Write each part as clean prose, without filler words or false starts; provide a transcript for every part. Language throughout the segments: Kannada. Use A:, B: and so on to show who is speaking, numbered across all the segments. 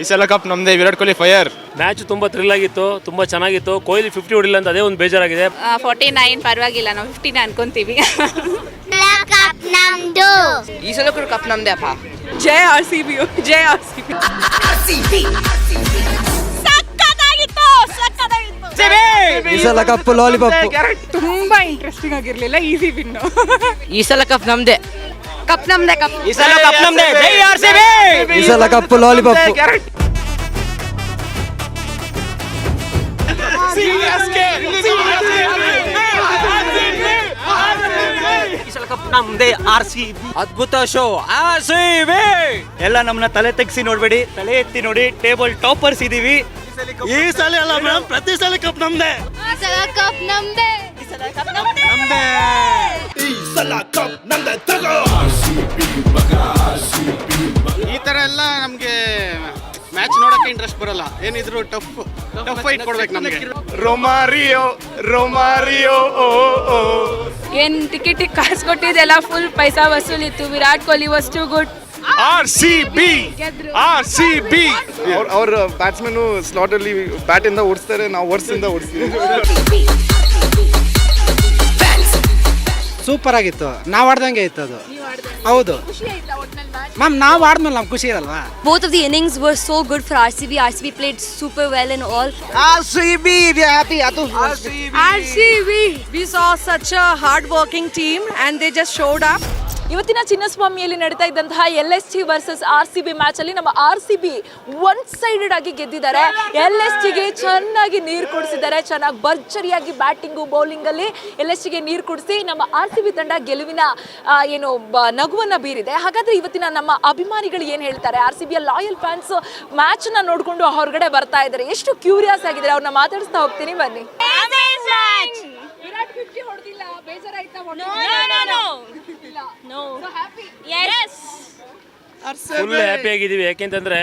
A: ಈ ಸಲ ಕಪ್ ನಮ್ದೇ. ವಿರಾಟ್ ಕೊಹ್ಲಿ ಫೈರ್.
B: ಮ್ಯಾಚ್ ತುಂಬ ಥ್ರಿಲ್ ಆಗಿತ್ತು, ತುಂಬ ಚೆನ್ನಾಗಿತ್ತು. ಕೊಹ್ಲಿ 50 ಹೊಡಿಲ್ಲ ಅಂತ ಅದೇ ಒಂದು ಬೇಜಾರಾಗಿದೆ.
C: 49 ಪರವಾಗಿಲ್ಲ, ನಾವು 15 ಅನ್ಕೊಂತೀವಿ.
D: ಈ ಸಲ ಕೂಡ ಕಪ್ ನಮ್ದೇ ಅಪ್ಪ.
C: ಜೈ ಆರ್ ಸಿ ಬಿ, ಜೈ ಆರ್ ಸಿ ಬಿ.
E: ಈ ಸಲ ಕಪ್ ಲಾಲಿಪಾಪ್.
C: ತುಂಬಾ ಇಂಟ್ರೆಸ್ಟಿಂಗ್ ಆಗಿರ್ಲಿಲ್ಲ, ಈಸಿ ವಿನ್.
D: ಈ ಸಲ ಕಪ್ ನಮ್ದೇ.
C: ಕಪ್ ನಮ್ದೆ, ಕಪ್
A: ಈ ಸಲ ಕಪ್ ನಮ್ದೇ. ಜೈ ಆರ್‌ಸಿಬಿ.
E: ಈ ಸಲ ಕಪ್ ಲಾಲಿಪಾಪ್.
A: ಈ ಸಲ ಕಪ್ ನಮ್ದೇ. ಆರ್‌ಸಿಬಿ.
E: ಅದ್ಭುತ ಶೋ. ಆರ್‌ಸಿಬಿ.
A: ಎಲ್ಲ ನಮ್ಮನ್ನ ತಲೆ ತೆಗ್ಸಿ ನೋಡ್ಬೇಡಿ, ತಲೆ ಎತ್ತಿ ನೋಡಿ. ಟೇಬಲ್ ಟಾಪರ್ಸ್ ಇದೀವಿ. ಈ ಸಲ ಅಲ್ಲ ಮೇಡಮ್, ಪ್ರತಿ ಸಲ ಕಪ್ ನಮ್ದೇ.
C: ಈ ಸಲ ಕಪ್ ನಮ್ದೆ.
F: ಈ ತರ ಎಲ್ಲ ನಮ್ಗೆ ಮ್ಯಾಚ್ ನೋಡಕ್ಕೆ ಇಂಟ್ರೆಸ್ಟ್ ಬರಲ್ಲ. ಏನಿದ್ರು ಟಫ್ ಫೈಟ್ ಕೊಡ್ಬೇಕು ನಮ್ಗೆ. ರೊಮಾರಿಯೋ
C: ಏನ್ ಟಿಕೆಟ್ ಕಾಸು ಕೊಟ್ಟಿದ್ದೆಲ್ಲ ಫುಲ್ ಪೈಸಾ ವಸೂಲಿತ್ತು. Virat Kohli was too good.
A: RCB.
F: ಅವ್ರ ಬ್ಯಾಟ್ಸ್ಮನ್ ಸ್ಲಾಟ್ ಅಲ್ಲಿ ಬ್ಯಾಟ್ ಇಂದ ಓಡಿಸ್ತಾರೆ, ನಾವು ವರ್ಸ್ ಇಂದ ಓಡಿಸ್ತೀವಿ.
G: ಸೂಪರ್ ಆಗಿತ್ತು. ನಾವು ಆಡ್ದಂಗೆ ಇತ್ತು ಅದು. ಹೌದು ಮ್ಯಾಮ್, ನಾವು ಆಡ್ಮೇಲೆ ನಮ್ಗೆ ಖುಷಿ ಇರಲ್ವಾ?
H: Both of the innings were so good for RCB. RCB played super well and all.
E: RCB, we are happy.
C: RCB. We saw such a hard-working team and they just showed up. ಇವತ್ತಿನ ಚಿನ್ನಸ್ವಾಮಿಯಲ್ಲಿ ನಡೀತಾ ಇದ್ದಂತಹ LSG ವರ್ಸಸ್ RCB ಮ್ಯಾಚ್ ಅಲ್ಲಿ ನಮ್ಮ RCB ಒನ್ ಸೈಡೆಡ್ ಆಗಿ ಗೆದ್ದಿದ್ದಾರೆ. LSGಗೆ ಚೆನ್ನಾಗಿ ನೀರು ಕುಡಿಸಿದ್ದಾರೆ. ಚೆನ್ನಾಗಿ ಭರ್ಜರಿಯಾಗಿ ಬ್ಯಾಟಿಂಗು ಬೌಲಿಂಗ್ ಅಲ್ಲಿ LSGಗೆ ನೀರು ಕುಡಿಸಿ ನಮ್ಮ RCB ತಂಡ ಗೆಲುವಿನ ನಗುವನ್ನ ಬೀರಿದೆ. ಹಾಗಾದ್ರೆ ಇವತ್ತಿನ ನಮ್ಮ ಅಭಿಮಾನಿಗಳು ಏನ್ ಹೇಳ್ತಾರೆ? RCBಯ ಲಾಯಲ್ ಫ್ಯಾನ್ಸ್ ಮ್ಯಾಚ್ ನ ನೋಡ್ಕೊಂಡು ಹೊರಗಡೆ ಬರ್ತಾ ಇದ್ದಾರೆ. ಎಷ್ಟು ಕ್ಯೂರಿಯಸ್ ಆಗಿದ್ದಾರೆ, ಅವ್ರನ್ನ ಮಾತಾಡಿಸ್ತಾ ಹೋಗ್ತೀನಿ, ಬನ್ನಿ. ವಿರಾಟ್ 50 ಹೊಡೆದಿಲ್ಲ, ಬೇಜಾರಾಯ್ತಾ?
B: ಫುಲ್ ಹ್ಯಾಪಿ ಆಗಿದ್ದೀವಿ. ಯಾಕೆಂತಂದ್ರೆ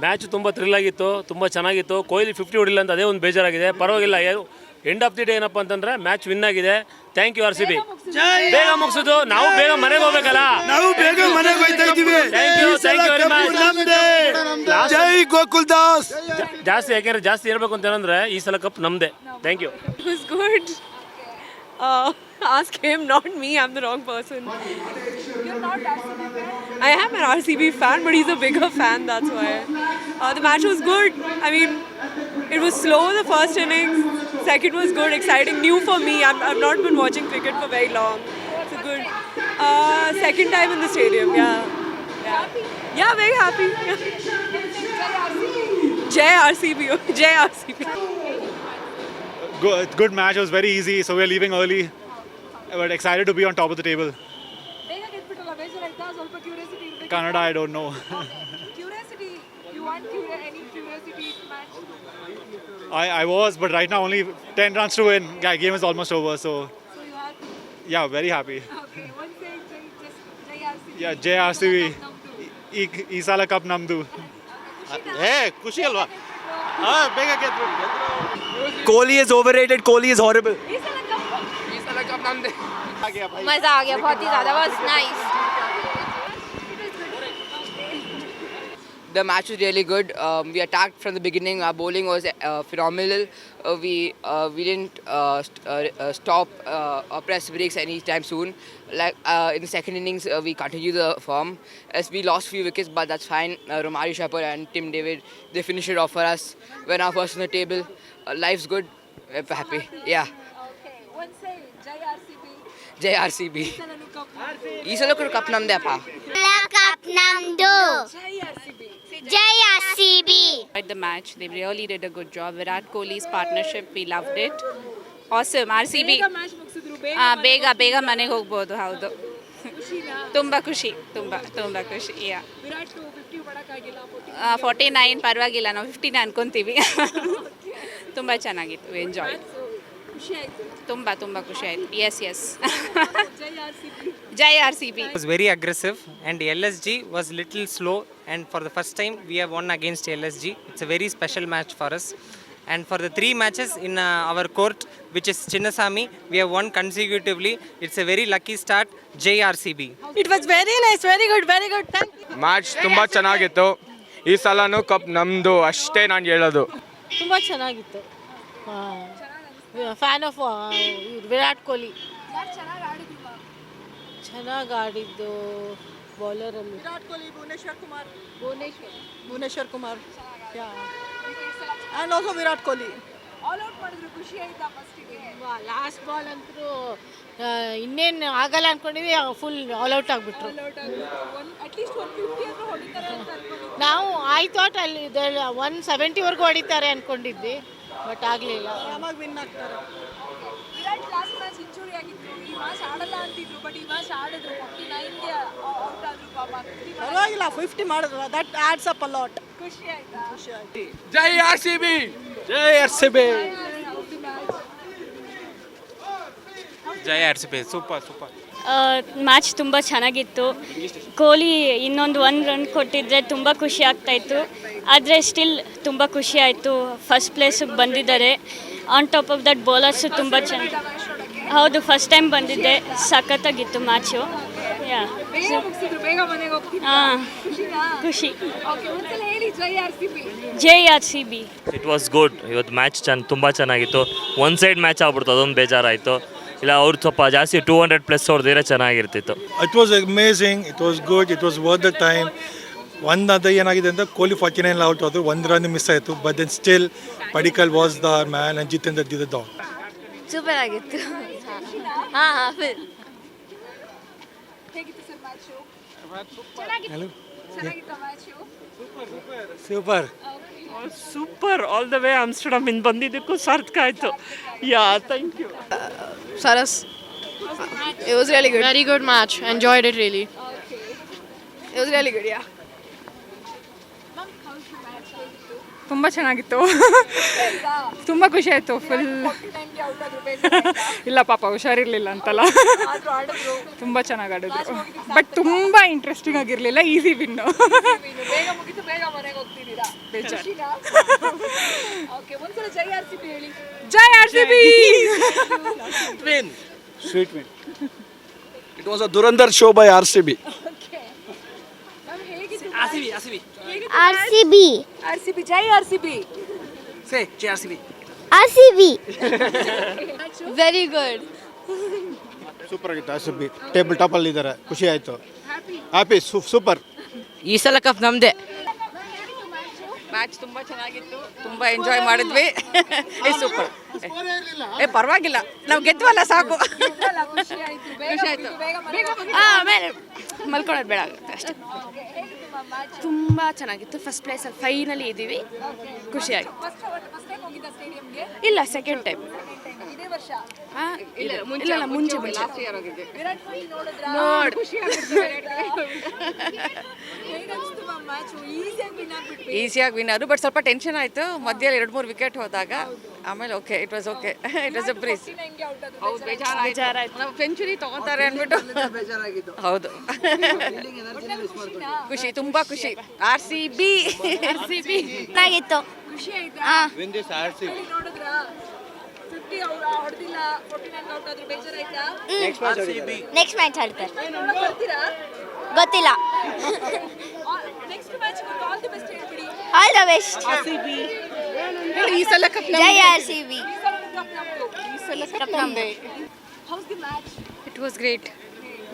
B: ಮ್ಯಾಚ್ ತುಂಬ ಥ್ರಿಲ್ ಆಗಿತ್ತು, ತುಂಬ ಚೆನ್ನಾಗಿತ್ತು. ಕೊಹ್ಲಿ 50 ಹೊಡಿಲ್ಲ ಅಂತ ಅದೇ ಒಂದು ಬೇಜಾರಾಗಿದೆ. ಪರವಾಗಿಲ್ಲ, ಎಂಡ್ ಆಫ್ ದಿ ಡೇ ಏನಪ್ಪ ಅಂತಂದ್ರೆ ಮ್ಯಾಚ್ ವಿನ್ ಆಗಿದೆ. Thank you RCB. ಬೇಗ ಮುಗಿಸೋದು, ನಾವು ಬೇಗ ಮನೆಗೆ ಹೋಗ್ಬೇಕಲ್ಲ.
E: ನಾವು ಬೇಗ ಮನೆಗೆ ಹೋಗ್ತಾ ಇದ್ದೀವಿ.
B: Thank you very much.
E: ಜೈ ಗೋಕುಲ್ ದಾಸ್.
B: ಜಾಸ್ತಿ ಯಾಕೆಂದ್ರೆ ಜಾಸ್ತಿ ಹೇಳ್ಬೇಕು ಅಂತ ಏನಂದ್ರೆ ಈ ಸಲ ಕಪ್ ನಮ್ದೇ. Thank you.
C: It was good. Ask him, not me. I'm the wrong person. You're not RCB fan? I am an RCB fan, but he's a bigger fan, that's why. The match was good. I mean, it was slow the first innings. Second was good, exciting, new for me. I've not been watching cricket for very long. So good. Second time in the stadium, yeah, very happy. Jai RCB. Jai RCB.
F: Good match. It was very easy, so we're leaving early, but excited to be on top of the table. Canada, I don't know.
C: Curiosity. You want any curiosity in the match?
F: I was, but right now only 10 runs to win. Game is almost over, so
C: you happy?
F: yeah, very happy.
C: Okay, one say Jai RCB.
F: Yeah, Jai RCB. ಈ ಸಲ ಕಪ್ ನಮ್ದು. ಖುಷಿ ಅಲ್ವಾ? ಬೇಗ ಗೆದ್ರು.
E: Kohli is overrated. Kohli is horrible.
C: मजा आ गया, बहुत ही ज़्यादा. was nice.
D: The match was really good. We attacked from the beginning. Our bowling was phenomenal. We didn't stop or press brakes anytime soon. Like in the second innings, we continued the form. As we lost few wickets, but that's fine. Romario Shepherd and Tim David, they finished it off for us. We're now first on the table. Life's good. We're happy. Yeah.
C: Okay, one say Jai RCB.
D: Jai RCB. ಈ ಸಲ ಕೂಡ ಕಪ್ ನಮ್ದೇ ಅಪ್ಪ.
I: ಕಪ್ ನಮ್ದು.
C: Jai RCB.
I: Jai RCB.
C: The match, they really did a good job. Virat Kohli's partnership, we loved it. Awesome. RCB. ಬೇಗ ಮನೆಗೆ ಹೋಗ್ಬೋದು. ಹೌದು, ತುಂಬ ಖುಷಿ. ಯಾ. 49 ಪರವಾಗಿಲ್ಲ, ನಾವು 15 ಅನ್ಕೊಂತೀವಿ. ತುಂಬ ಚೆನ್ನಾಗಿತ್ತು, ಎಂಜಾಯ್. ತುಂಬ ಖುಷಿ ಆಯಿತು. ಎಸ್ ಜೈ RCB.
G: Was very aggressive and LSG was little slow, and for the first time we have won against LSG. It's a very special match for us. And for the 3 matches in our court, which is Chinnaswamy, we have won consecutively. It's a very lucky start. Jai RCB.
C: It was very nice, very good. Thank you.
A: Match ತುಂಬಾ ಚೆನ್ನಾಗಿತ್ತು.
J: ಈ ಸಲನೂ ಕಪ್ ನಮ್ಮದು ಅಷ್ಟೇ ನಾನು ಹೇಳೋದು.
K: ತುಂಬ ಚೆನ್ನಾಗಿತ್ತು. Fan of Virat Kohli. ಚೆನ್ನಾಗಿ ಆಡಿದ್ದು ಬೌಲರಲ್ಲಿ
C: Virat Kohli, Bhuvneshwar Kumar
K: and also Virat Kohli.
C: All out ಮಾಡಿದ್ರು, ಖುಷಿ ಆಯ್ತಾ ಫಸ್ಟಿಗೆ?
K: ಲಾಸ್ಟ್ ಬಾಲ್ ಅಂತೂ ಇನ್ನೇನು ಆಗಲ್ಲ ಅಂದ್ಕೊಂಡಿದ್ವಿ, ಫುಲ್ ಆಲ್ ಔಟ್ ಆಗಿಬಿಟ್ರು.
C: ಅಟ್ಲೀಸ್ಟ್ 150 ಆದ್ರೂ ಹೊಡಿತಾರೆ ಅಂತ ಅನ್ಕೊಂಡಿದ್ದೆ.
K: ನಾವು ಐ ಥಾಟ್ ಅಲ್ಲಿ 170ವರೆಗೂ ಹೊಡಿತಾರೆ ಅಂದ್ಕೊಂಡಿದ್ವಿ, ಬಟ್ ಆಗಲಿಲ್ಲ.
C: ಆರಾಮಾಗಿ ವಿನ್ ಆಗ್ತಾರೆ. ವಿರಾಟ್ ಲಾಸ್ಟ್ ಮ್ಯಾಚ್ ಇಂಜುರಿ ಆಗಿತ್ತು, ಈ ಮ್ಯಾಚ್ ಆಡಲ್ಲ ಅಂತಿದ್ರು, ಬಟ್ ಈ ಮ್ಯಾಚ್ ಆಡಿದ್ರು. 49ಗೆ ಔಟ್ ಆದ್ರು ಪಾಪ.
K: ಪರವಾಗಿಲ್ಲ, 50 ಮಾಡಿದ್ರು, that adds up a lot.
C: ಖುಷಿ ಆಯ್ತಾ? ಖುಷಿ ಆಯ್ತು.
J: ಜೈ RCB.
E: Jai RCB.
J: ಜೈ RCB. Super super.
H: ಮ್ಯಾಚ್ ತುಂಬ ಚೆನ್ನಾಗಿತ್ತು. ಕೊಹ್ಲಿ ಇನ್ನೊಂದು 1 ರನ್ ಕೊಟ್ಟಿದ್ರೆ ತುಂಬ ಖುಷಿ ಆಗ್ತಾಯಿತ್ತು. ಆದರೆ ಸ್ಟಿಲ್ ತುಂಬ ಖುಷಿ ಆಯಿತು, ಫಸ್ಟ್ ಪ್ಲೇಸಿಗೆ ಬಂದಿದ್ದಾರೆ. On top of that bowlers ತುಂಬ ಚೆನ್ನಾಗಿ. ಹೌದು, ಫಸ್ಟ್ ಟೈಮ್ ಬಂದಿದ್ದೆ, ಸಖತ್ತಾಗಿತ್ತು ಮ್ಯಾಚು. ಹಾಂ, ಖುಷಿ. ಜೈ RCB.
A: It was good. ಇವತ್ತು ಮ್ಯಾಚ್ ತುಂಬ ಚೆನ್ನಾಗಿತ್ತು. ಒನ್ ಸೈಡ್ ಮ್ಯಾಚ್ ಆಗ್ಬಿಡ್ತು, ಅದೊಂದು ಬೇಜಾರಾಯಿತು. ಇಲ್ಲ ಅವ್ರು ಸ್ವಲ್ಪ ಜಾಸ್ತಿ 200+ ಹೊಡೆದಿದ್ರೆ ಚೆನ್ನಾಗಿರ್ತಿತ್ತು.
L: It was amazing, it was good, it was worth the time. ಒಂದು ಏನಾಗಿದೆ ಅಂತ ಕೊಹ್ಲಿ 49 ಔಟ್ ಆದರು, 1 ರನ್ ಮಿಸ್ ಆಯಿತು. But then still Padikkal was the man and Jitendra did the dog.
H: Super ಆಗಿತ್ತು. ಹಾಂ,
L: super
G: super all the way Amsterdam ಇಂದ ಬಂದಿದ್ದಕ್ಕೂ ಸಾರ್ಥಕ ಆಯಿತು. Yeah, thank you.
K: Saras. It was really good. Very good match. Enjoyed it really. It was really good, yeah. ತುಂಬ ಚೆನ್ನಾಗಿತ್ತು. ತುಂಬ ಖುಷಿ ಆಯಿತು. ಫುಲ್ ಇಲ್ಲ ಪಾಪ ಹುಷಾರಿರಲಿಲ್ಲ ಅಂತಲ್ಲ, ತುಂಬ ಚೆನ್ನಾಗಿ ಆಡಿದ್ರು. ಬಟ್ ತುಂಬ ಇಂಟ್ರೆಸ್ಟಿಂಗ್ ಆಗಿರಲಿಲ್ಲ. Easy win.
C: ಬೇಗ ಮುಗಿತು, ಬೇಗ ಮನೆಗೆ ಹೋಗ್ತಿದ್ದೀರಾ? ಓಕೆ, ಒಂದ್ಸಲ ಜೈ RCB ಹೇಳಿ.
K: ಜೈ RCB.
E: Sweet win. It was a Durandar show by RCB.
I: RCB.
C: ಜೈ RCB.
E: Say Jai RCB.
I: RCB.
H: Very good.
F: Super ಆಗಿತ್ತು. RCB ಟೇಬಲ್ ಟಾಪ್ ಅಲ್ಲಿ ಇದ್ದಾರೆ, ಖುಷಿ ಆಯ್ತು. Happy, super.
D: ಈ ಸಲ ಕಪ್ ನಮ್ಮದೇ.
K: ಮ್ಯಾಚ್ ತುಂಬ ಚೆನ್ನಾಗಿತ್ತು, ತುಂಬ ಎಂಜಾಯ್ ಮಾಡಿದ್ವಿ. ಸೂಪರ್. ಪರವಾಗಿಲ್ಲ, ನಾವು ಗೆದ್ವಲ್ಲ ಸಾಕು.
C: ಖುಷಿ ಆಯ್ತು.
K: ಖುಷಿ ಆಯ್ತು.
H: ಆಮೇಲೆ ಮಲ್ಕೊಳ್ಳೋದು ಬೇಡ ಆಗುತ್ತೆ ಅಷ್ಟೇ. ತುಂಬ ಚೆನ್ನಾಗಿತ್ತು. ಫಸ್ಟ್ ಪ್ಲೇಸಲ್ಲಿ ಫೈನಲಿ ಇದ್ದೀವಿ, ಖುಷಿಯಾಗಿ. ಇಲ್ಲ, ಸೆಕೆಂಡ್ ಟೈಮ್.
C: ಇದೇ ವರ್ಷ
H: ಇಲ್ಲ, ಮುಂಚೆ
C: ವಿರಾಟ್ ಕೊಹ್ಲಿ ನೋಡಿದ್ರಾ?
H: ನೋಡಿ.
C: ಹೇಗನ್ನಿಸ್ತು ಮ್ಯಾಚ್? ಈಸಿಯಾಗಿ ವಿನ್ ಆಗ್ಬಿಟ್ವಿ.
K: ಈಸಿಯಾಗಿ ವಿನ್ ಆದ್ರು, ಬಟ್ ಸ್ವಲ್ಪ ಟೆನ್ಷನ್ ಆಯಿತು ಮಧ್ಯದಲ್ಲಿ 2-3 ವಿಕೆಟ್ ಹೋದಾಗ. ಆಮೇಲೆ okay, it was okay. It was a breeze. ಹೌದು, ಬೇಜಾರಾಯ್ತು. ನಾವು ಸೆಂಚುರಿ ತೊಗೊತಾರೆ ಅಂದ್ಬಿಟ್ಟು ಹೌದು. ಖುಷಿ, ತುಂಬ ಖುಷಿ. RCB.
I: ಚೆನ್ನಾಗಿತ್ತು.
C: ಖುಷಿ ಆಯ್ತಾ? ನೋಡಿದ್ರಾ? 50 ಹೊಡೆದಿಲ್ಲ, 49 ಔಟ್ ಆದ್ರೂ ಬೇಜಾರಾಯ್ತಾ?
I: ನೆಕ್ಸ್ಟ್ ಮ್ಯಾಚ್ ಆಡ್ತಾರೆ.
C: ನೋಡಕ್ ಬರ್ತೀರಾ?
I: ಗೊತ್ತಿಲ್ಲ.
C: Next match all the best ಹೇಳ್ಬಿಡಿ.
I: All the best.
K: ಈ ಸಲ ಕಪ್
I: ಜೈ RCB.
C: ಈ ಸಲ ಕಪ್ ನಮ್ದೇ. How's the match?
H: It was great.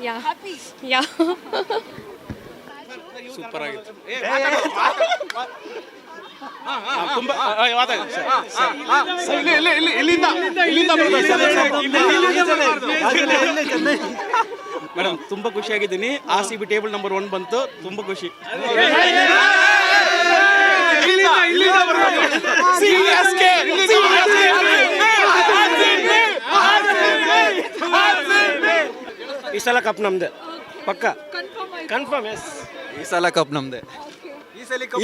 H: Yeah,
C: Happy?
H: Yeah.
J: Super ಆಗಿತ್ತು.
F: ಮೇಡಮ್, ತುಂಬ ಖುಷಿಯಾಗಿದ್ದೀನಿ. RCB ಟೇಬಲ್ ನಂಬರ್ 1 ಬಂತು, ತುಂಬ ಖುಷಿ. ಈ ಸಲ ಕಪ್ ನಮ್ದೆ, ಪಕ್ಕ ಕನ್ಫರ್ಮ್. ಎಸ್,
E: ಈ ಸಲ ಕಪ್ ನಮ್ದೆ.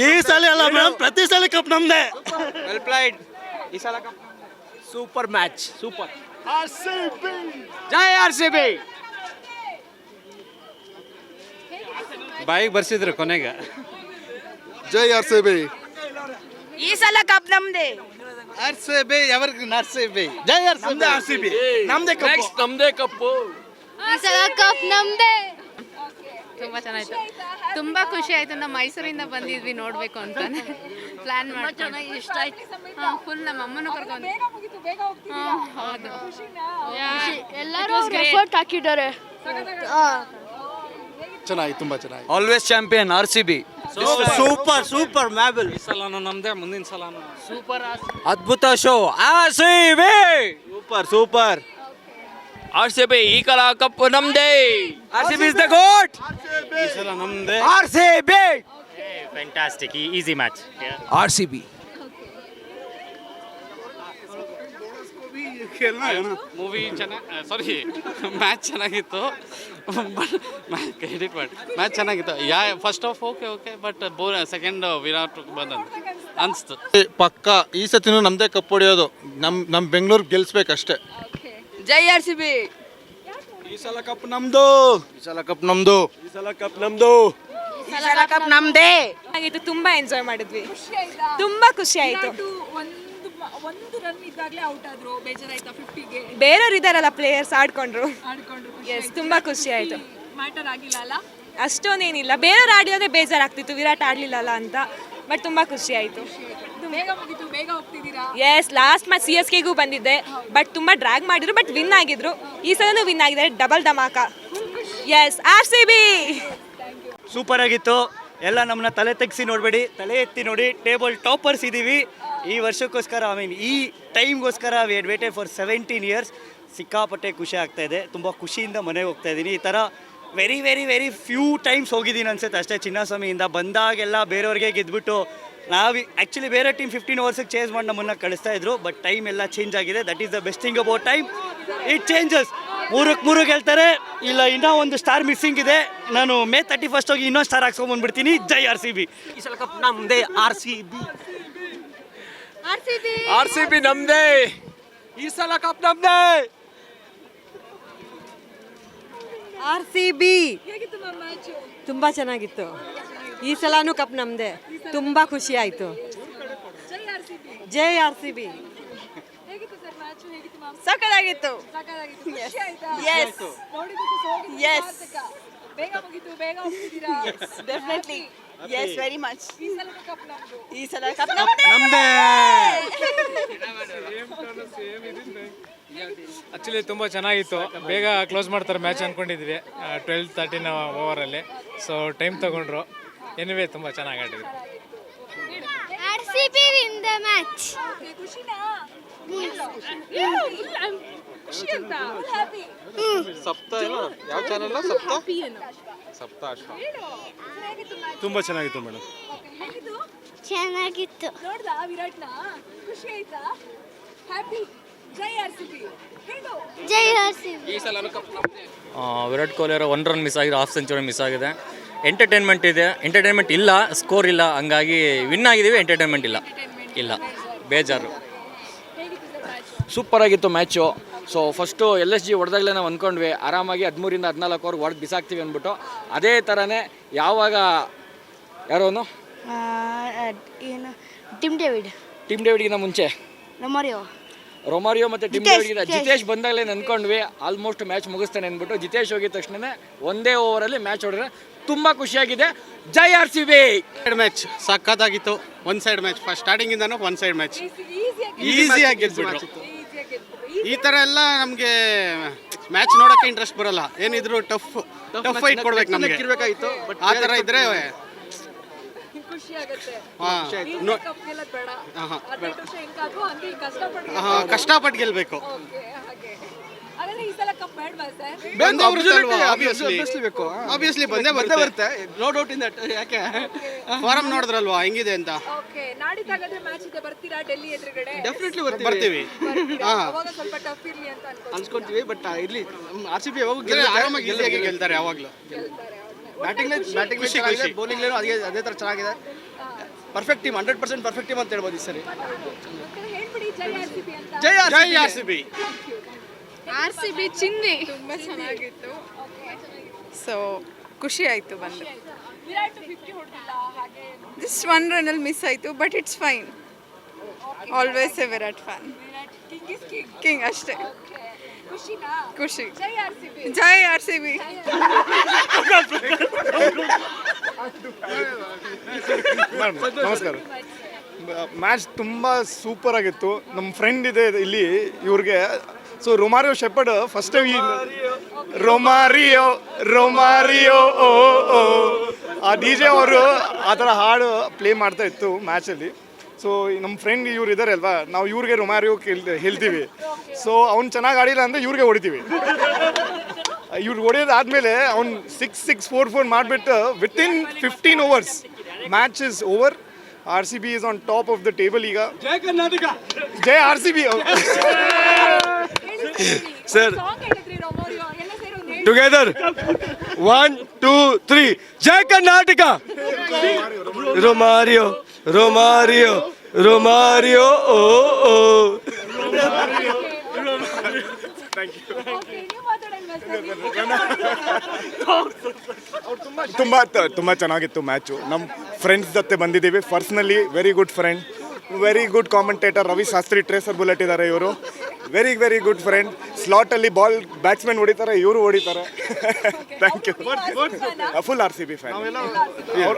A: ಈ ಸಲ ಅಲ್ಲ ಮೇಡಮ್, ಪ್ರತಿ ಸಲ ಕಪ್ ನಮ್ದೆ.
J: Well played.
E: ಈ ಸಲ ಕಪ್. Super match, super.
J: ಜೈ RCB. ಬಾಯಿಗೆ ಬರ್ಸಿದ್ರು ಕೊನೆಗೆ.
E: ಜೈ RCB.
K: ಈ ಸಲ ಕಪ್ ನಮ್ದೇ.
F: RCB evergreen. RCB. ಜೈ RCB.
J: ನಮ್ದೇ ಕಪ್ಪು.
H: ಈ ಸಲ ಕಪ್ ನಮ್ದೇ.
K: ತುಂಬ ಚೆನ್ನಾಗಿತ್ತು ತುಂಬ ಖುಷಿ ಆಯಿತು. ನಾವು ಮೈಸೂರಿಂದ ಬಂದಿದ್ವಿ ನೋಡಬೇಕು ಅಂತ ಪ್ಲ್ಯಾನ್ ಮಾಡಿ. ಚೆನ್ನಾಗಿ ಇಷ್ಟ ಆಯ್ತು. ಹಾಂ, ಫುಲ್ ನಮ್ಮ ಅಮ್ಮನೂ ಕರ್ಕೊಂಡು. ಹಾಂ, ಹೌದು.
I: ಎಲ್ಲರೂ ಎಫರ್ಟ್ ಹಾಕಿದ್ದಾರೆ.
E: ಚೆನ್ನಾಗಿ ತುಂಬ ಚೆನ್ನಾಗಿ.
J: Always champion RCB.
G: ಸೂಪರ್ ಮ್ಯಾಬಲ್.
J: ಈ ಸಲನೂ ನಮ್ದೇ, ಮುಂದಿನ ಸಲನೂ
G: ಅದ್ಭುತ ಶೋ.
J: RCB
G: super.
J: RCB ಈ ಕಲ ಕಪ್ ನಮ್ದೇ. RCB ಇಸ್ ದ ಗೋಟ್.
F: ಈ ಸಲ ನಮ್ಮದೇ.
J: RCB
A: fantastic, easy match.
J: RCB.
F: Movie ಚೆನ್ನಾಗಿ ಮ್ಯಾಚ್ ಚೆನ್ನಾಗಿತ್ತು. ಎಡಿಟ್ ಮಾಡಿ. ಮ್ಯಾಚ್ ಚೆನ್ನಾಗಿತ್ತು. First half okay but second Virat ಬಂದಂತ ಅನಿಸ್ತು.
E: ಪಕ್ಕ ಈ ಸತಿನೂ ನಮ್ಮದೇ ಕಪ್ ಹೊಡೆಯೋದು. ನಮ್ಮ ಬೆಂಗಳೂರು ಗೆಲ್ಲಿಸ್ಬೇಕಷ್ಟೇ.
D: ಜೈ RCB.
E: ಈ ಸಲ ಕಪ್ ನಮ್ದು. ಈ ಸಲ ಕಪ್ ನಮ್ದು. ಈ ಸಲ ಕಪ್ ನಮ್ದು.
K: ಈ ಸಲ ಕಪ್ ನಮ್ಮದೇ.
C: ಆಗಿತ್ತು, ತುಂಬಾ ಎಂಜಾಯ್ ಮಾಡಿದ್ವಿ. ತುಂಬಾ ಖುಷಿ ಆಯ್ತು.
K: ಒಂದು ರನ್ ಇದ್ದಾಗಲೇ ಔಟ್ ಆದ್ರು, ಬೇಜಾರಾಯ್ತಾ 50ಗೆ?
C: ಬೇರೆಯವ್ರು ಇದಾರಲ್ಲ, ಪ್ಲೇಯರ್ಸ್ ಆಡ್ಕೊಂಡ್ರು. ಎಸ್, ತುಂಬಾ ಖುಷಿ ಆಯ್ತು.
K: ಮ್ಯಾಟರ್ ಆಗಿಲ್ಲ ಅಲ್ಲ?
C: ಅಷ್ಟೊಂದೇನಿಲ್ಲ, ಬೇರೆಯವ್ರು ಆಡಿದ್ರೆ ಬೇಜಾರಾಗ್ತಿತ್ತು, ವಿರಾಟ್ ಆಡ್ಲಿಲ್ಲಲ್ಲ ಅಂತ. ಬಟ್ ತುಂಬಾ ಖುಷಿ ಆಯ್ತು.
K: ಬೇಗ ಮುಗಿತು, ಬೇಗ ಹೋಗ್ತಿದ್ದೀರಾ?
C: ಎಸ್, ಲಾಸ್ಟ್ ಮ್ಯಾಚ್ CSKಗೂ ಬಂದಿದ್ದೆ, ಬಟ್ ತುಂಬಾ ಡ್ರ್ಯಾಗ್ ಮಾಡಿದ್ರು, ಬಟ್ ವಿನ್ ಆಗಿದ್ರು. ಈ ಸಲನೂ ವಿನ್ ಆಗಿದ್ದಾರೆ, ಡಬಲ್ ಧಮಾಕ. Yes, RCB.
G: ಸೂಪರ್ ಆಗಿತ್ತು. ಎಲ್ಲ ನಮ್ಮನ್ನ ತಲೆ ತೆಗ್ಸಿ ನೋಡಬೇಡಿ, ತಲೆ ಎತ್ತಿ ನೋಡಿ. ಟೇಬಲ್ ಟಾಪರ್ಸ್ ಇದ್ದೀವಿ ಈ ವರ್ಷಕ್ಕೋಸ್ಕರ. ಈ ಟೈಮ್ಗೋಸ್ಕರ we had waited for 17 years. ಸಿಕ್ಕಾಪಟ್ಟೆ ಖುಷಿ ಆಗ್ತಾ ಇದೆ. ತುಂಬ ಖುಷಿಯಿಂದ ಮನೆಗೆ ಹೋಗ್ತಾ ಇದ್ದೀನಿ. ಈ ಥರ very very very few times ಹೋಗಿದ್ದೀನಿ ಅನ್ಸುತ್ತೆ ಅಷ್ಟೇ. ಚಿನ್ನಸ್ವಾಮಿಯಿಂದ ಬಂದಾಗೆಲ್ಲ ಬೇರೆಯವ್ರಿಗೆ ಗೆದ್ಬಿಟ್ಟು ನಾವು ಆ್ಯಕ್ಚುಲಿ ಬೇರೆ ಟೀಮ್ 15 ಓವರ್ಸಿಗೆ ಚೇಂಜ್ ಮಾಡಿ ನಮ್ಮನ್ನು ಕಳಿಸ್ತಾ ಇದ್ರು. ಬಟ್ ಟೈಮ್ ಎಲ್ಲ ಚೇಂಜ್ ಆಗಿದೆ. That is the best thing about time. It changes. 3-3 ಗೆಲ್ತಾರೆ. ಇಲ್ಲ, ಇನ್ನೂ ಒಂದು ಸ್ಟಾರ್ ಮಿಸ್ಸಿಂಗ್ ಇದೆ. ನಾನು May 31 ಹೋಗಿ ಇನ್ನೊಂದು ಸ್ಟಾರ್ ಹಾಕ್ಸ್ಕೊಂಡ್ಬಂದ್ಬಿಡ್ತೀನಿ. ಜೈ RCB. ಈ ಸಲ ಕಪ್ ನಮ್ಮದೇ.
J: RCB ನಮ್ದೇ. ಈ ಸಲ ಕಪ್ ನಮ್ದೇ.
K: RCB. ತುಂಬ ಚೆನ್ನಾಗಿತ್ತು. ಈ ಸಲನೂ ಕಪ್ ನಮ್ಮದೇ. ತುಂಬ ಖುಷಿ ಆಯಿತು. ಜೈ RCB.
C: ಸಕ್ಕತ್ತಾಗಿತ್ತು. ಡೆಫಿನೆಟ್ಲಿ. Yes, very much. ಈ ಸಲ ಕಪ್
E: ನಮ್ಮದೇ.
L: ಆ್ಯಕ್ಚುಲಿ ತುಂಬ ಚೆನ್ನಾಗಿತ್ತು. ಬೇಗ ಕ್ಲೋಸ್ ಮಾಡ್ತಾರೆ ಮ್ಯಾಚ್ ಅಂದ್ಕೊಂಡಿದ್ವಿ 12-13 ಓವರಲ್ಲಿ. ಸೊ ಟೈಮ್ ತಗೊಂಡ್ರು. ಎನಿವೇ ತುಂಬ ಚೆನ್ನಾಗಿ ಆಡಿದ್ರು.
I: RCB win the match.
E: ಸಪ್ತ ಯಾವ ಚಾನಲ್? ಸಪ್ತ ತುಂಬ ಚೆನ್ನಾಗಿತ್ತು ಮೇಡಮ್.
I: ಚೆನ್ನಾಗಿತ್ತು.
K: ನೋಡ್ದಾ ವಿರಾಟ್ನ? ಖುಷಿ ಆಯ್ತಾ? ಹ್ಯಾಪಿ. ಜೈ RCB.
I: ಜೈ RCB.
J: ಈ ಸಲ ಕಪ್ ನಮ್ದೇ.
A: ವಿರಾಟ್ ಕೊಹ್ಲಿ ಅವರ 1 ರನ್ ಮಿಸ್ ಆಗಿದೆ, ಹಾಫ್ ಸೆಂಚುರಿ ಮಿಸ್ ಆಗಿದೆ. ಎಂಟರ್ಟೈನ್ಮೆಂಟ್ ಇಲ್ಲ, ಸ್ಕೋರ್ ಇಲ್ಲ, ಹಂಗಾಗಿ ವಿನ್ ಆಗಿದ್ದೀವಿ. ಎಂಟರ್ಟೈನ್ಮೆಂಟ್ ಇಲ್ಲ, ಬೇಜಾರು.
J: ಸೂಪರ್ ಆಗಿತ್ತು ಮ್ಯಾಚು. ಸೊ ಫಸ್ಟು LSG ಹೊಡೆದಾಗಲೇ ನಾವು ಅಂದ್ಕೊಂಡ್ವಿ ಆರಾಮಾಗಿ 13ರಿಂದ 14 ಓವರ್ ಹೊಡೆದು ಬಿಸಾಕ್ತೀವಿ ಅಂದ್ಬಿಟ್ಟು. ಅದೇ ಥರನೇ ಯಾವಾಗ ಯಾರೋನು
I: ಏನು ಟಿಮ್ ಡೇವಿಡ್ಗಿಂತ
J: ಮುಂಚೆ ರೊಮಾರಿಯೋ ಮತ್ತು ಟಿಮ್ ಡೇವಿಡ್ಗಿಂತ ಜಿತೇಶ್ ಬಂದಾಗಲೇ ಅಂದ್ಕೊಂಡ್ವಿ ಆಲ್ಮೋಸ್ಟ್ ಮ್ಯಾಚ್ ಮುಗಿಸ್ತಾನೆ ಅಂದ್ಬಿಟ್ಟು. ಜಿತೇಶ್ ಹೋಗಿದ ತಕ್ಷಣ ಒಂದೇ ಓವರಲ್ಲಿ ಮ್ಯಾಚ್ ಹೊಡೆದ್ರೆ ತುಂಬ ಖುಷಿಯಾಗಿದೆ. ಜೈ RCB.
F: ಮ್ಯಾಚ್ ಸಖತ್ತಾಗಿತ್ತು. One side match. ಫಸ್ಟ್ ಸ್ಟಾರ್ಟಿಂಗಿಂದನೂ ಒನ್ ಸೈಡ್ ಮ್ಯಾಚ್. ಈಸಿಯಾಗಿ ಗೆದ್ಬಿಟ್ರು. ಈ ಥರ ಎಲ್ಲ ನಮಗೆ ಮ್ಯಾಚ್ ನೋಡೋಕ್ಕೆ ಇಂಟ್ರೆಸ್ಟ್ ಬರಲ್ಲ. ಏನಿದ್ರು ಟಫ್ ಫೈಟ್ ಕೊಡ್ಬೇಕು ನಮಗೆ.
E: ಇರಬೇಕಾಗಿತ್ತು.
F: ಆ ಥರ ಇದ್ರೆ ಕಷ್ಟಪಟ್ಟು ಗೆಲ್ಬೇಕು. ಆಬ್ವಿಯಸ್ಲಿ ಬಂದೇ ಬರುತ್ತೆ.
E: No doubt in that. ಯಾಕೆ
F: ಫಾರಂ ನೋಡಿದ್ರಲ್ವಾ ಹೆಂಗಿದೆ ಅಂತ.
E: ಡೆಫಿನೆಟ್ಲಿ
F: ಬರ್ತೀವಿ.
E: ಅನ್ಸ್ಕೊಂತೀವಿ. ಬಟ್ ಇಲ್ಲಿ RCB
F: ಆರಾಮಾಗಿ ಈಸಿಯಾಗಿ ಗೆಲ್ತಾರೆ ಯಾವಾಗಲೂ.
E: ಬ್ಯಾಟಿಂಗ್ ಖುಷಿ, ಬೌಲಿಂಗ್ ಅದೇ ಥರ ಚೆನ್ನಾಗಿದೆ. ಪರ್ಫೆಕ್ಟ್ ಟೀಮ್, 100% ಪರ್ಫೆಕ್ಟ್ ಟೀಮ್ ಅಂತ ಹೇಳ್ಬೋದು ಈ ಸರಿ. ಜೈ RCB.
K: RCB ಚಿನ್ನಿ. ತುಂಬ ಚೆನ್ನಾಗಿತ್ತು. ಸೊ ಖುಷಿ ಆಯಿತು ಬಂದು. ಜಸ್ಟ್ 1 ರನ್ನಲ್ಲಿ ಮಿಸ್ ಆಯಿತು, but it's fine. Always A Virat fan. King ಅಷ್ಟೇ. ಖುಷಿ ಜೈ ಆರ್ ಸಿ ಬಿ
M: ನಮಸ್ಕಾರ. ಮ್ಯಾಚ್ ತುಂಬ ಸೂಪರ್ ಆಗಿತ್ತು. ನಮ್ಮ ಫ್ರೆಂಡ್ ಇದೆ ಇಲ್ಲಿ ಇವ್ರಿಗೆ. So ರೊಮಾರಿಯೋ shepherd first time ರೊಮಾರಿಯೋ oh ಓ ಆ ಡಿ ಜೆ ಅವರು ಆ ಥರ ಹಾಡು ಪ್ಲೇ ಮಾಡ್ತಾ ಇತ್ತು ಮ್ಯಾಚಲ್ಲಿ. ಸೊ ನಮ್ಮ ಫ್ರೆಂಡ್ ಇವ್ರು ಇದ್ದಾರೆ ಅಲ್ವಾ, ನಾವು ಇವ್ರಿಗೆ ರೊಮಾರಿಯೋ ಹೇಳ್ತೀವಿ. ಸೊ ಅವ್ನು ಚೆನ್ನಾಗಿ ಆಡಿಲ್ಲ ಅಂದರೆ ಇವ್ರಿಗೆ ಹೊಡಿತೀವಿ. ಇವ್ರು ಹೊಡೆಯೋದಾದ್ಮೇಲೆ ಅವ್ನು 6-4 ಮಾಡಿಬಿಟ್ಟು within 15 overs match is over. R C B is on top of the table ಈಗ. ಜೈ ಕರ್ನಾಟಕ, ಜೈ R C B. Sir together 1 2 3 ಜೈ Karnataka. Romario Romario Romario oh oh. ತುಂಬ ಚೆನ್ನಾಗಿತ್ತು ಮ್ಯಾಚು. ನಮ್ಮ ಫ್ರೆಂಡ್ಸ್ ಜೊತೆ ಬಂದಿದ್ದೀವಿ. Personally very good friend, very good commentator Ravi Shastri, tracer bullet ಇದ್ದಾರೆ ಇವರು. Very good friend. ಸ್ಲಾಟಲ್ಲಿ ಬಾಲ್ ಬ್ಯಾಟ್ಸ್ಮನ್ ಹೊಡಿತಾರೆ, ಇವರು ಹೊಡಿತಾರೆ. Thank you. Full R C B fan.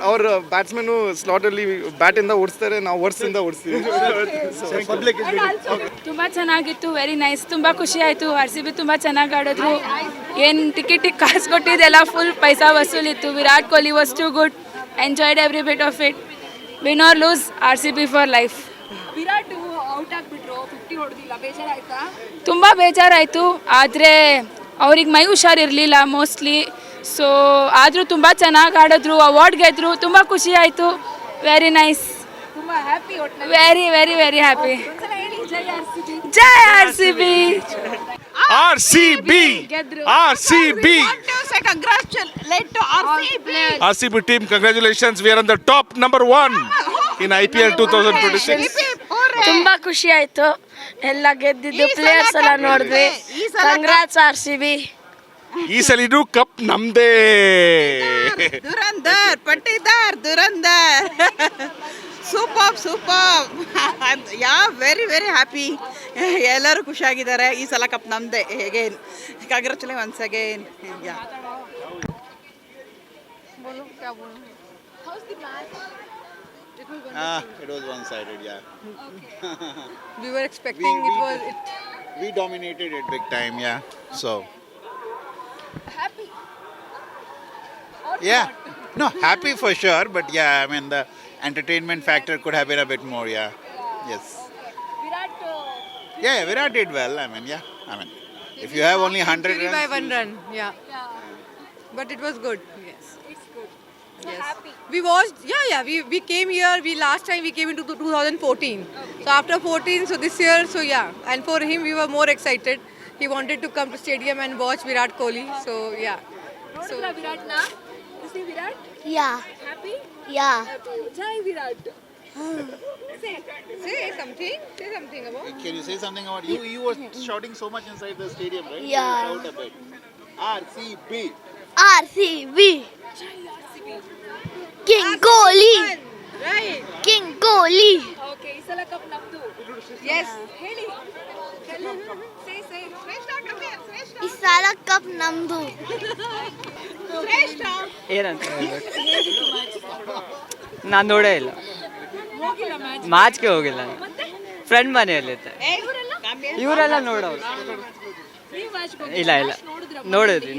M: ಅವ್ರ ಬ್ಯಾಟ್ಸ್ಮನ್ನು ಸ್ಲಾಟಲ್ಲಿ ಬ್ಯಾಟಿಂದ ಓಡಿಸ್ತಾರೆ, ನಾವು ವರ್ಸಿಂದ ಓಡಿಸ್ತೀವಿ.
C: ತುಂಬ ಚೆನ್ನಾಗಿತ್ತು, ವೆರಿ ನೈಸ್. ತುಂಬ ಖುಷಿ ಆಯಿತು. ಆರ್ ಸಿ ಬಿ ತುಂಬ ಚೆನ್ನಾಗಿ ಆಡಿದ್ರು. ಏನು ಟಿಕೆಟಿಗೆ ಕಾಸು ಕೊಟ್ಟಿದ್ದೆಲ್ಲ ಫುಲ್ ಪೈಸಾ ವಸೂಲಿತ್ತು. Virat Kohli was too good, enjoyed every bit of it. Win or lose, R C B for life. Virat out ಆಗಿಬಿಟ್ರು, 50 ಹೊಡೆದಿಲ್ಲ, ಬೇಜಾರಾಯ್ತಾ? ತುಂಬ ಬೇಜಾರಾಯಿತು. ಆದರೆ ಅವ್ರಿಗೆ ಮೈ ಹುಷಾರಿರಲಿಲ್ಲ ಮೋಸ್ಟ್ಲಿ. ಸೊ ಆದರೂ ತುಂಬ ಚೆನ್ನಾಗಿ ಆಡಿದ್ರು, ಅವಾರ್ಡ್ ಗೆದ್ರು. ತುಂಬ ಖುಷಿ ಆಯಿತು. ವೆರಿ ನೈಸ್, ತುಂಬ ಹ್ಯಾಪಿ, ವೆರಿ ಹ್ಯಾಪಿ. ಜೈ R C B.
M: R C B R C B R C B team, congratulations. We are on the top number 1 in IPL 2026.
I: ತುಂಬಾ ಖುಷಿ ಆಯ್ತು. ಎಲ್ಲ ಗೆದ್ದಿದ್ದು ಪ್ಲೇಯರ್ಸ್ ಎಲ್ಲ ನೋಡಿದ್ವಿ. Congrats R C B.
M: ಈ ಸಲಿನೂ ಕಪ್ ನಮ್ದೇ.
K: ದುರಂದರ್ ಪಟ್ಟಿದಾರ್ ದುರಂದರ್. Super yeah very happy. ಎಲ್ಲರೂ ಖುಷಿಯಾಗಿದ್ದಾರೆ. ಈ ಸಲ ಕಪ್ ನಮ್ಮದೇ. Again congratulation once again.
N: It was one-sided, yeah.
K: We were expecting
N: We dominated it big time, yeah. So.
C: Happy.
N: Yeah. No, happy for sure, but yeah, I mean the entertainment factor could have been a bit more, yeah. Yes.
C: Virat.
N: Yeah, Virat did well. I mean, yeah. I mean, if you have only 100 runs.
K: by 1 run, yeah. But it was good. Yes.
C: It's good. So
K: Yes.
C: happy.
K: We watched, we came here, last time we came into 2014. Okay. So after 14, so this year, so yeah. And for him, we were more excited. He wanted to come to stadium and watch Virat Kohli. So yeah.
C: So Virat na? You see Virat?
I: Yeah,
C: Happy?
I: yeah.
C: Happy. Jai Virat.
K: Say something about.
N: Can you say something about you? You were shouting so much inside the stadium, right?
I: Yeah.
N: Shout a bit. RCB.
I: RCB. King Kohli.
K: Right.
I: King Kohli.
C: Okay, ಈ ಸಲ ಕಪ್ ನಮ್ದು.
K: Yes.
C: ಹೇಳಿ. Say.
I: ಈ ಸಲ ಕಪ್ ನಮ್ದು.
G: ಏನಂತ ನಾನು ನೋಡೇ ಇಲ್ಲ.
C: ಹೋಗಿಲ್ಲ ಮ್ಯಾಚ್.
G: ಮ್ಯಾಚ್ಗೆ ಹೋಗಿಲ್ಲ. ಫ್ರೆಂಡ್ ಮನೆಯಲ್ಲಿದ್ದೆ. ಇವರೆಲ್ಲ ನೋಡೋರು.
C: ನೀವು ಮ್ಯಾಚ್
G: ಇಲ್ಲ ನೋಡಿದ್ರಿ.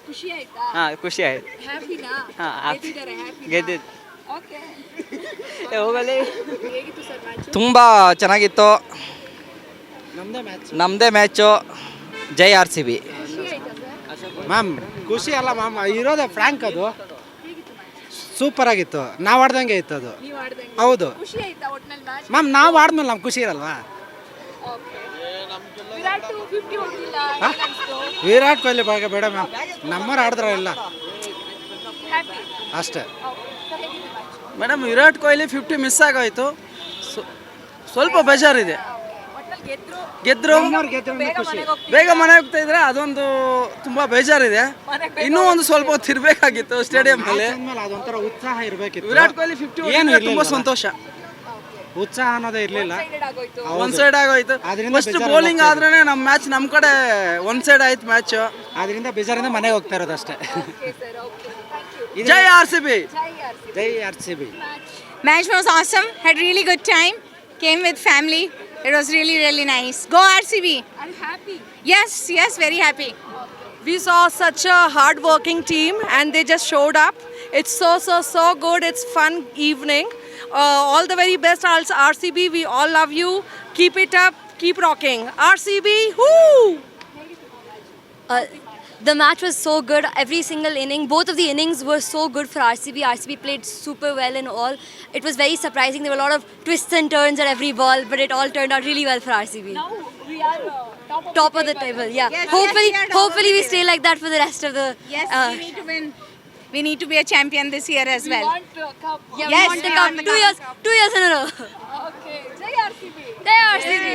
C: ಖುಷಿ ಆಯ್ತಾ?
G: ಹಾಂ, ಖುಷಿ ಆಯ್ತು.
C: ಹ್ಯಾಪಿನಾ?
G: ಹಾಂ,
C: ಗೆದ್ದಿದ್ದಾರೆ, happy ನಾ?
G: ಗೆದ್ದಿದ್ದು.
C: ಓಕೆ.
G: ಹೋಗಲಿ.
C: ಹೇಗಿತ್ತು ಸರ್ ಮ್ಯಾಚ್?
J: ತುಂಬ ಚೆನ್ನಾಗಿತ್ತು. ನಮ್ಮದೇ ಮ್ಯಾಚು. ಜೈ ಆರ್ ಸಿ ಬಿ.
C: ಖುಷಿ ಆಯ್ತಾ ಸರ್?
E: ಮ್ಯಾಮ್ ಖುಷಿ ಅಲ್ಲ ಮ್ಯಾಮ್, ಇರೋದೇ ಫ್ರ್ಯಾಂಕ್. ಅದು ಸೂಪರ್ ಆಗಿತ್ತು. ನಾವು ಆಡ್ದಂಗೆ ಇತ್ತು ಅದು.
C: ನೀವು ಆಡ್ದಂಗೆ.
E: ಹೌದು
C: ಖುಷಿ ಆಯ್ತಾ ಒಟ್ನಲ್ಲಿ ಮ್ಯಾಚ್?
E: ಮ್ಯಾಮ್, ನಾವು ಆಡ್ಮೇಲೆ ನಮ್ಗೆ ಖುಷಿ ಇರಲ್ವಾ?
C: ಓಕೆ. ವಿರಾಟ್ 50 ಹೊಡೆದಿಲ್ಲ, ಏನನ್ಸ್ತು?
E: ವಿರಾಟ್ ಕೊಹ್ಲಿ ಬಗ್ಗೆ ಬೇಡ ಮ್ಯಾಮ್, ನಮ್ಮವ್ರು ಆಡಿದ್ರ ಇಲ್ಲ
C: ಹ್ಯಾಪಿ.
E: ಅಷ್ಟೇ.
J: ಮೇಡಮ್, ವಿರಾಟ್ ಕೊಹ್ಲಿ 50 ಮಿಸ್ ಆಗೋಯ್ತು. ಸ್ವಲ್ಪ ಬೇಜಾರಿದೆ.
C: ಒಟ್ನಲ್ಲಿ
J: ಗೆದ್ರು
C: ಬೇಗ ಮನೆಗೆ ಹೋಗ್ತೀವಿ.
J: ಬೇಗ ಮನೆ ಹೋಗ್ತಾ ಇದ್ರೆ ಅದೊಂದು ತುಂಬ ಬೇಜಾರಿದೆ. ಇನ್ನೂ ಒಂದು ಸ್ವಲ್ಪ ಹೊತ್ತು ಇರಬೇಕಾಗಿತ್ತು ಸ್ಟೇಡಿಯಂ ಅಲ್ಲಿ.
E: ಅದೊಂಥರ ಉತ್ಸಾಹ ಇರಬೇಕಿತ್ತು.
J: ವಿರಾಟ್ ಕೊಹ್ಲಿ 50
E: ಏನು
J: ತುಂಬ ಸಂತೋಷ.
E: ಉತ್ಸಾಹ ಅನ್ನೋದೇ ಇರಲಿಲ್ಲ.
C: ಒನ್
E: ಸೈಡ್ ಆಗೋಯ್ತು. ಫಸ್ಟ್ ಬೌಲಿಂಗ್ ಆದ್ರೇನೆ ನಮ್ಮ ಮ್ಯಾಚ್ ನಮ್ಮ ಕಡೆ ಒನ್ ಸೈಡ್ ಆಯ್ತು ಮ್ಯಾಚ್.
G: ಅದರಿಂದ ಬೇಜಾರಿಂದ ಮನೆಗೆ ಹೋಗ್ತಾ ಇರೋದು ಅಷ್ಟೇ.
E: ಜೈ RCB.
G: ಜೈ RCB.
K: Match was awesome. Had really good time. Came with family. It was really, really nice. Go RCB.
C: Are you happy?
K: Yes, very happy.
C: We saw such a hard-working team, and they just showed up. It's so good. It's fun evening. All the very best, RCB. We all love you. Keep it up. Keep rocking. RCB. Whoo!
H: The match was so good. Every single inning, both of the innings were so good for RCB. RCB played super well in all. It was very surprising. There were a lot of twists and turns at every ball, but it all turned out really well for RCB.
C: Now we are
H: Top of the table, yeah.
K: Yes,
H: Hopefully we stay like that for the rest of the.
K: Yes, we need to win. We need to be a champion this year as well.
C: want cup.
H: Yeah,
K: Yes,
H: we want the
K: we
H: cup.
K: want the
H: 2 years in a row.
C: Okay. Jai RCB.
H: Jai RCB.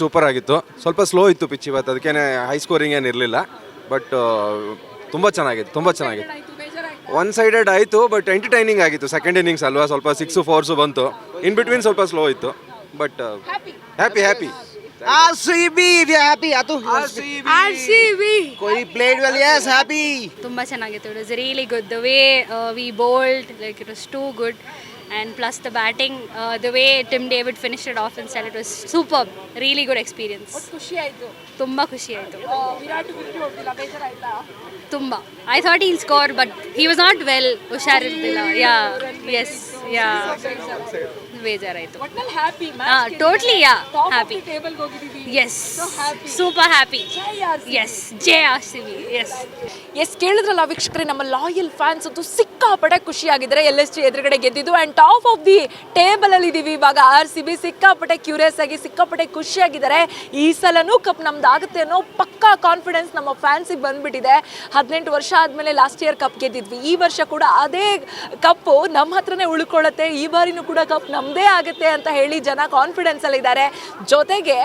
M: Super ಆಗಿತ್ತು. ಸ್ವಲ್ಪ ಸ್ಲೋ ಇತ್ತು ಪಿಚ್ ಇವತ್ತು, ಅದಕ್ಕೇನೆ ಹೈ ಸ್ಕೋರಿಂಗ್ ಏನು ಇರಲಿಲ್ಲ. ಬಟ್ ತುಂಬ ಚೆನ್ನಾಗಿತ್ತು. ಒನ್ ಸೈಡೆಡ್ ಆಯಿತು, ಬಟ್ ಎಂಟರ್ಟೈನಿಂಗ್ ಆಗಿತ್ತು. ಸೆಕೆಂಡ್ ಇನ್ನಿಂಗ್ಸ್ ಅಲ್ವಾ, ಸ್ವಲ್ಪ 6 4 ಬಂತು. ಇನ್ ಬಿಟ್ವೀನ್ ಸ್ವಲ್ಪ ಸ್ಲೋ ಇತ್ತು, but happy.
E: RCB, we are happy. Atu.
C: RCB.
E: Kohli played well. Yes, happy.
H: Tumba ಚೆನ್ನಾಗಿತ್ತು. It was really good. The way we bowled, like it was too good. And plus the batting, the way Tim David finished it off and said, it was superb. Really good experience.
C: ಖುಷಿ ಆಯ್ತು.
H: ತುಂಬಾ ಖುಷಿ ಆಯಿತು.
C: ವಿರಾಟ್ ವಿಕೆಟ್ ಹೊಡೆದಿಲ್ಲ, ಬೇಜಾರಾಯ್ತಾ?
H: ತುಂಬಾ. I thought he'll score, but he was not well. ಹುಷಾರಿರ್ಲಿಲ್ಲ. ಬೇಜಾರಾಯಿತು.
C: ಒಟ್ನಲ್ಲಿ happy match.
H: Totally, happy.
C: Table ಹೋಗಿದ್ದೀವಿ.
H: Yes. Super happy. Yes. Jai RCB.
C: Yes, ಕೇಳಿದ್ರಲ್ಲ ವೀಕ್ಷಕರೇ, ನಮ್ಮ ಲಾಯಲ್ ಫ್ಯಾನ್ಸ್ ಅಂತೂ ಸಿಕ್ಕಾಪಟ್ಟೆ ಖುಷಿಯಾಗಿದ್ದಾರೆ. LSG ಎದುರುಗಡೆ ಗೆದ್ದಿದ್ದು and top of the table ಅಲ್ಲಿ ಇದ್ದೀವಿ ಇವಾಗ. RCB ಸಿಕ್ಕಾಪಟ್ಟೆ ಕ್ಯೂರಿಯಸ್ ಆಗಿ ಸಿಕ್ಕಾಪಟ್ಟೆ ಖುಷಿಯಾಗಿದ್ದಾರೆ. ಈ ಸಲನೂ ಕಪ್ ನಮ್ದಾಗುತ್ತೆ ಅನ್ನೋ ಪಕ್ಕಾ ಕಾನ್ಫಿಡೆನ್ಸ್ ನಮ್ಮ ಫ್ಯಾನ್ಸಿಗೆ ಬಂದ್ಬಿಟ್ಟಿದೆ. 18 ವರ್ಷ ಆದಮೇಲೆ ಲಾಸ್ಟ್ ಇಯರ್ ಕಪ್ ಗೆದ್ದಿದ್ವಿ. ಈ ವರ್ಷ ಕೂಡ ಅದೇ ಕಪ್ಪು ನಮ್ಮ ಹತ್ರನೇ ಉಳ್ಕೊಳ್ಳುತ್ತೆ. ಈ ಬಾರಿನೂ ಕೂಡ ಕಪ್ ನಮ್ಮದೇ ಆಗುತ್ತೆ ಅಂತ ಹೇಳಿ ಜನ ಕಾನ್ಫಿಡೆನ್ಸ್ ಅಲ್ಲಿ ಇದ್ದಾರೆ. ಜೊತೆಗೆ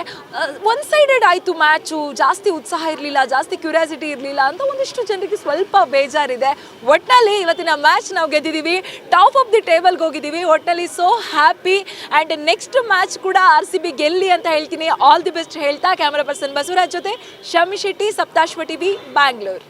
C: ಒನ್ ಸೈಡೆಡ್ ಆಯಿತು ಮ್ಯಾಚು, ಜಾಸ್ತಿ ಉತ್ಸಾಹ ಇರಲಿಲ್ಲ, ಜಾಸ್ತಿ ಕ್ಯೂರಿಯಾಸಿಟಿ ಇರಲಿಲ್ಲ ಅಂತ ಒಂದಿಷ್ಟು ಜನರಿಗೆ ಸ್ವಲ್ಪ ಬೇಜಾರಿದೆ. ಒಟ್ಟಿನಲ್ಲಿ ಇವತ್ತಿನ ಮ್ಯಾಚ್ ನಾವು ಗೆದ್ದಿದ್ದೀವಿ, ಟಾಪ್ ಆಫ್ ದಿ ಟೇಬಲ್ಗೆ ಹೋಗಿದ್ದೀವಿ. ಒಟ್ಟಿನಲ್ಲಿ so happy. And next match ಕೂಡ RCB ಗೆಲ್ಲಿ ಅಂತ ಹೇಳ್ತೀನಿ. ಆಲ್ ದಿ ಬೆಸ್ಟ್ ಹೇಳ್ತಾ ಕ್ಯಾಮರಾ ಪರ್ಸನ್ ಬಸವರಾಜ್ ಜೊತೆ ಶಮಿ ಶೆಟ್ಟಿ, ಸಪ್ತಾಶ್ವ ಟಿವಿ, ಬ್ಯಾಂಗ್ಳೂರ್.